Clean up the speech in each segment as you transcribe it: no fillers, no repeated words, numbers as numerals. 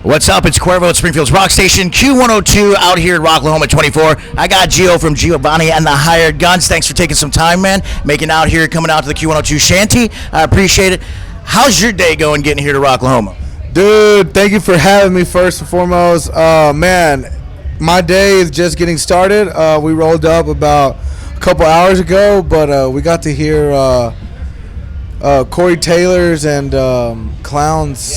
What's up? It's Cuervo at Springfield's Rock Station, Q102 out here at Rocklahoma 24. I got Gio from Giovannie and the Hired Guns. Thanks for taking some time, man, making out here, coming out to the Q102 shanty. I appreciate it. How's your day going getting here to Rocklahoma? Dude, thank you for having me first and foremost. Man, my day is just getting started. We rolled up about a couple hours ago, but we got to hear Corey Taylor's and Clown's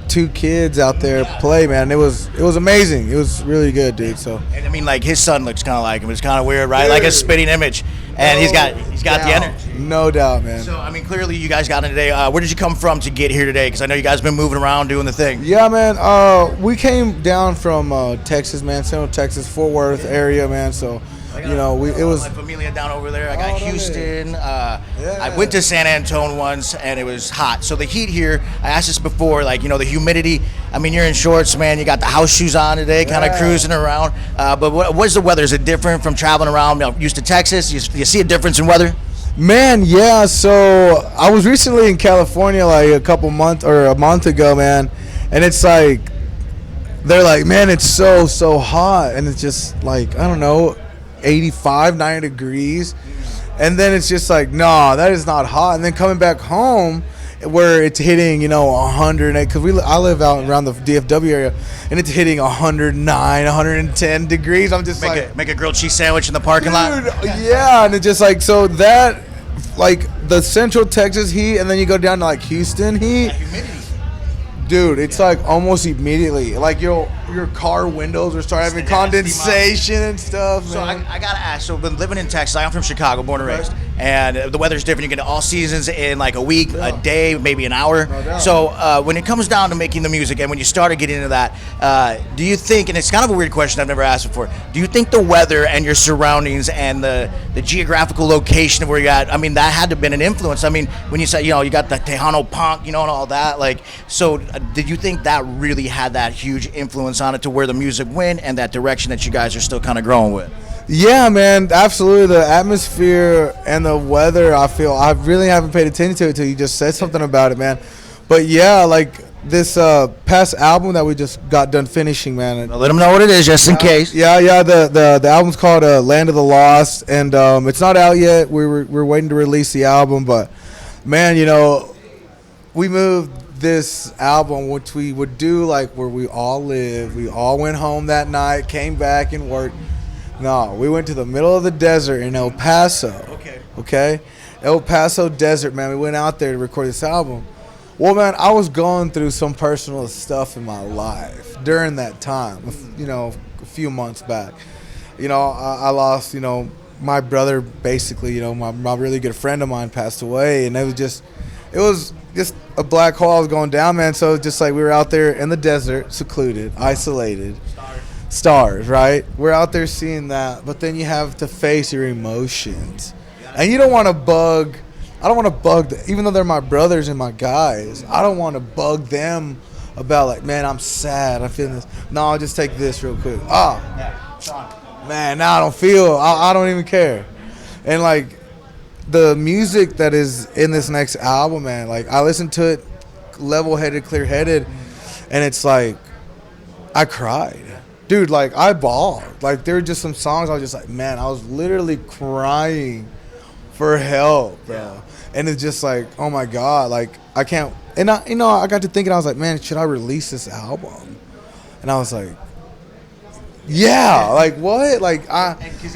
two kids out there play, man. It was amazing. It was really good, dude. So, and I mean, like, his son looks kind of like him. It's kind of weird, right? Dude, like a spitting image, and he's got the energy. No doubt, man. So, I mean, clearly you guys got in today. Where did you come from to get here today? Because I know you guys been moving around doing the thing. Yeah, man. We came down from Texas, man. Central Texas, Fort Worth area, man. So, you know, it was my familia down over there. I got Houston. I went to San Antonio once, and it was hot. So the heat here, I asked this before, like, you know, the humidity. I mean, you're in shorts, man. You got the house shoes on today, kind of cruising around. But what's the weather? Is it different from traveling around? You know, used to Texas? You see a difference in weather? Man, yeah. So I was recently in California, like a month ago, man, and it's like they're like, man, it's so hot, and it's just like, I don't know, 85, 90 degrees. And then it's just like, nah, that is not hot. And then coming back home where it's hitting, you know, 100, because I live out around the DFW area, and it's hitting 109, 110 degrees. I'm just make a grilled cheese sandwich in the parking lot. Yeah, and it's just like, so that, like, the Central Texas heat, and then you go down to like Houston heat. Dude, it's like almost immediately, like your car windows are starting having condensation and stuff. So I gotta ask. So I've been living in Texas. I'm from Chicago, born and raised, and the weather's different. You get all seasons in like a week, a day, maybe an hour. So when it comes down to making the music, and when you started getting into that, do you think? And it's kind of a weird question I've never asked before. Do you think the weather and your surroundings and the geographical location of where you're at? I mean, that had to have been an influence. I mean, when you say, you know, you got the Tejano punk, you know, and all that, like, so. Did you think that really had that huge influence on it to where the music went and that direction that you guys are still kind of growing with? Yeah, man, absolutely. The atmosphere and the weather, I really haven't paid attention to it until you just said something about it, man. But yeah, like this past album that we just got done finishing, man. Let them know what it is, just in case. Yeah. The album's called Land of the Lost, and it's not out yet. We're waiting to release the album, but man, you know, we moved this album, which we would do like where we all live. We all went home that night, came back and worked. No, we went to the middle of the desert in El Paso. Okay? El Paso desert, man. We went out there to record this album. Well, man, I was going through some personal stuff in my life during that time, you know, a few months back. You know, I lost, you know, my brother, basically, you know, my really good friend of mine passed away, and it was just a black hole I was going down, man. So just like we were out there in the desert, secluded, isolated. Stars, right? We're out there seeing that, but then you have to face your emotions. And you don't want to bug, I don't want to bug, even though they're my brothers and my guys, I don't want to bug them about like, man, I'm sad, I'm feeling this. No, I'll just take this real quick. Man, now I don't feel, I don't even care. And like, the music that is in this next album, man, like I listened to it level-headed, clear-headed, and it's like I cried. Dude, like I bawled. Like there were just some songs I was just like, man, I was literally crying for help, bro. Yeah. And it's just like, oh my God, like I can't, and I, you know, I got to thinking, I was like, man, should I release this album? And I was like, yeah, like what? Like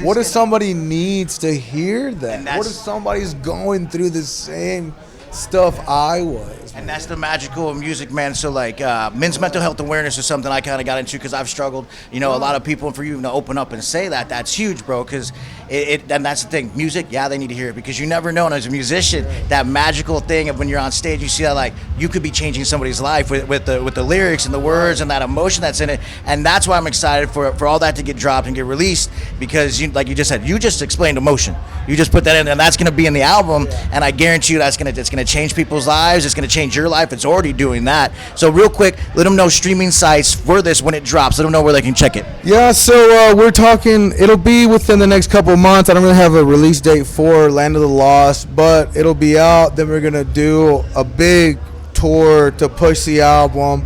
what if somebody needs to hear that? What if somebody's going through the same stuff I was? And that's the magical of music, man. So like men's mental health awareness is something I kind of got into because I've struggled. You know, a lot of people, and for you to open up and say that, that's huge, bro. Because and that's the thing. Music, yeah, they need to hear it because you never know. And as a musician, that magical thing of when you're on stage, you see that like you could be changing somebody's life with the lyrics and the words and that emotion that's in it. And that's why I'm excited for all that to get dropped and get released because you, like you just said, you just explained emotion. You just put that in, and that's going to be in the album. And I guarantee you, it's going to change people's lives. It's going to change your life. It's already doing that. So real quick, let them know streaming sites for this when it drops. Let them know where they can check it. Yeah, so we're talking, it'll be within the next couple of months. I don't really have a release date for Land of the Lost, but it'll be out. Then we're going to do a big tour to push the album.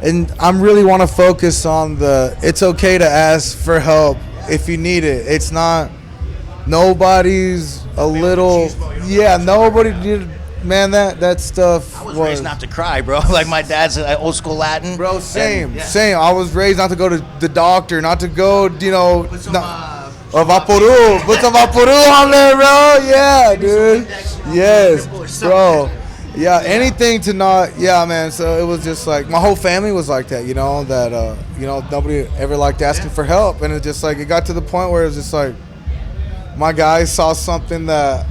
and I'm really want to focus on it's okay to ask for help if you need it. It's not, nobody's a little, yeah, nobody did. Man, that stuff I was raised not to cry, bro. Like my dad's old school Latin. Bro, same, And, yeah. same. I was raised not to go to the doctor, not to go, you know, Put some, Vaporu. Put some Vaporu on there, bro. Yeah, dude. Yes, bro. Yeah, anything to not, yeah, man. So it was just like, my whole family was like that, you know, that, you know, nobody ever liked asking for help. And it just like, it got to the point where it was just like, my guys saw something that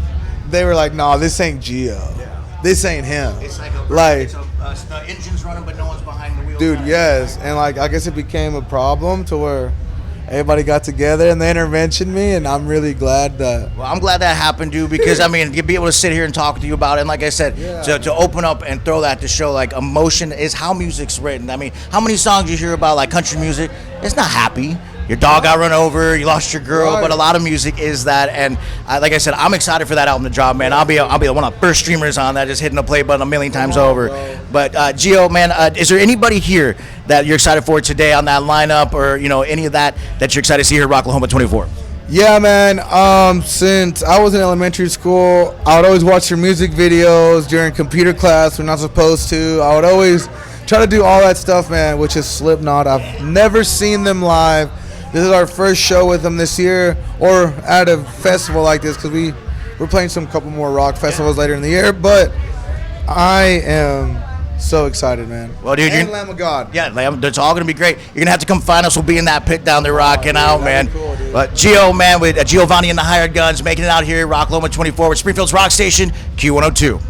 they were like, nah, this ain't Gio. This ain't him. It's like the engine's running, but no one's behind the wheel. dude, yes. And like, I guess it became a problem to where everybody got together and they interventioned me, and I'm really glad that. Well, I'm glad that happened, dude, because I mean, you'd be able to sit here and talk to you about it, and like I said, to open up and throw that to show like emotion is how music's written. I mean, how many songs you hear about like country music? It's not happy. Your dog got run over, you lost your girl, Right. but a lot of music is that, and like I said, I'm excited for that album to drop, man. I'll be one of the first streamers on that, just hitting the play button a million times over. Bro. But Gio, man, is there anybody here that you're excited for today on that lineup, or you know any of that you're excited to see here at Rocklahoma 24? Yeah, man. Since I was in elementary school, I would always watch your music videos during computer class when not supposed to. I would always try to do all that stuff, man, which is Slipknot. I've never seen them live. This is our first show with them this year, or at a festival like this, because we're playing some couple more rock festivals later in the year. But I am so excited, man. Well, dude, and Lamb of God. Yeah, it's all gonna be great. You're gonna have to come find us. We'll be in that pit down there rocking out, man. that'd be cool, dude. But Gio, man, with Giovannie and the Hired Guns, making it out here at Rocklahoma 24 with Springfield's Rock Station, Q102.